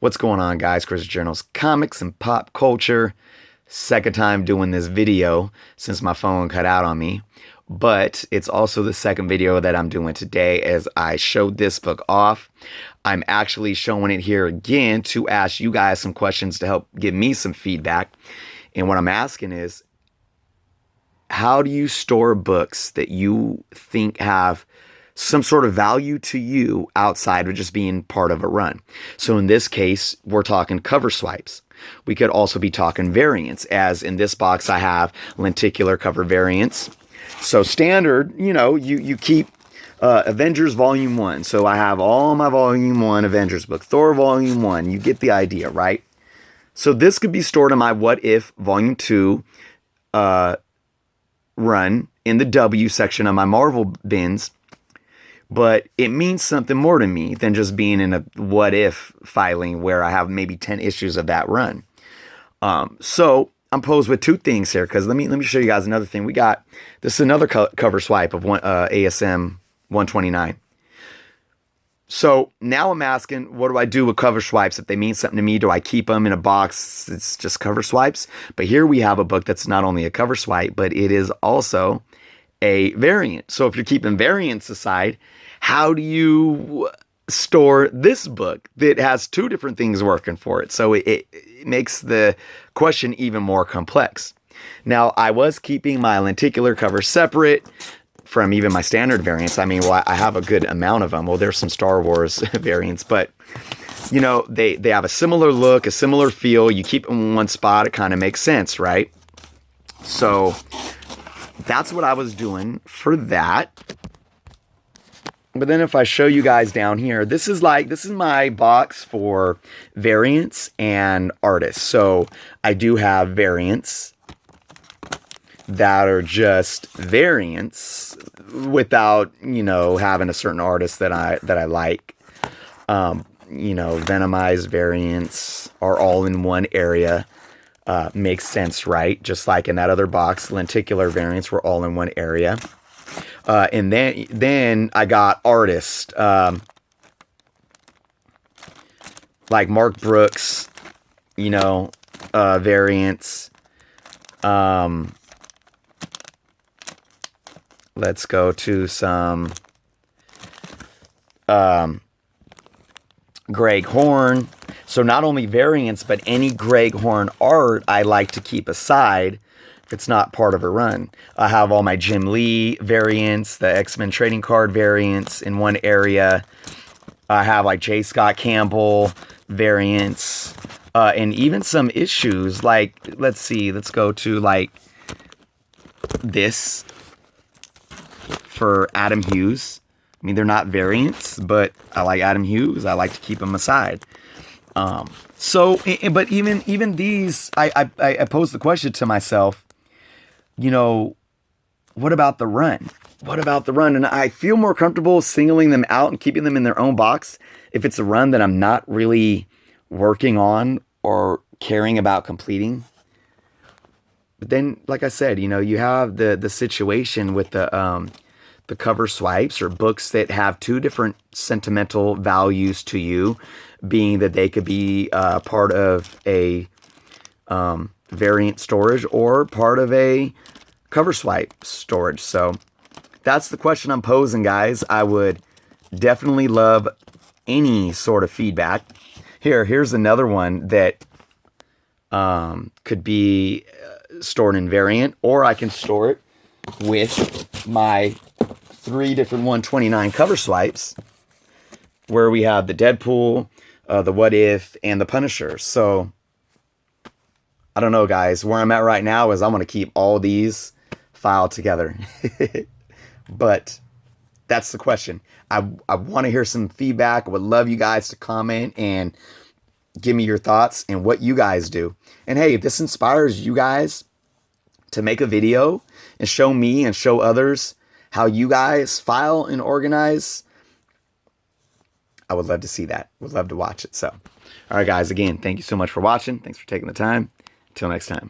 What's going on, guys? Chris Journals, comics and pop culture. Second time doing this video since my phone cut out on me. But it's also the second video that I'm doing today as I showed this book off. I'm actually showing it here again to ask you guys some questions to help give me some feedback. And what I'm asking is, how do you store books that you think have some sort of value to you outside of just being part of a run? So in this case, we're talking cover swipes. We could also be talking variants, as in this box I have lenticular cover variants. So standard, you keep Avengers Volume 1. So I have all my Volume 1 Avengers book. Thor Volume 1. You get the idea, right? So this could be stored in my What If Volume 2 run in the W section of my Marvel bins. But it means something more to me than just being in a what if filing where I have maybe 10 issues of that run. So I'm posed with two things here, because let me show you guys another thing. This is another cover swipe of ASM 129. So now I'm asking, what do I do with cover swipes? If they mean something to me, do I keep them in a box? It's just cover swipes. But here we have a book that's not only a cover swipe, but it is also a variant. So if you're keeping variants aside, how do you store this book that has two different things working for it? So it makes the question even more complex. Now, I was keeping my lenticular cover separate from even my standard variants. I mean, well, I have a good amount of them. Well, there's some Star Wars variants, but they have a similar look, a similar feel. You keep them in one spot, it kind of makes sense, right? So that's what I was doing for that. But then if I show you guys down here, this is my box for variants and artists. So I do have variants that are just variants without, having a certain artist that I like. Venomized variants are all in one area. Makes sense, right? Just like in that other box, lenticular variants were all in one area. And then I got artists, like Mark Brooks, variants. Let's go to some, Greg Horn. So not only variants, but any Greg Horn art I like to keep aside if it's not part of a run. I have all my Jim Lee variants, the X-Men trading card variants in one area. I have like J. Scott Campbell variants, and even some issues like, let's go to like this for Adam Hughes. I mean, they're not variants, but I like Adam Hughes. I like to keep them aside. But even these, I posed the question to myself, what about the run? What about the run? And I feel more comfortable singling them out and keeping them in their own box if it's a run that I'm not really working on or caring about completing. But then, like I said, you have the situation with the cover swipes, or books that have two different sentimental values to you, being that they could be part of a variant storage or part of a cover swipe storage. So that's the question I'm posing, guys. I would definitely love any sort of feedback. Here's another one that could be stored in variant, or I can store it with my 3 different 129 cover swipes, where we have the Deadpool, the What If, and the Punisher. So I don't know, guys. Where I'm at right now is I'm going to keep all these filed together. But that's the question. I want to hear some feedback. I would love you guys to comment and give me your thoughts and what you guys do. And hey, if this inspires you guys to make a video and show me and show others how you guys file and organize, I would love to see that. Would love to watch it. So, all right, guys, again, thank you so much for watching. Thanks for taking the time. Until next time.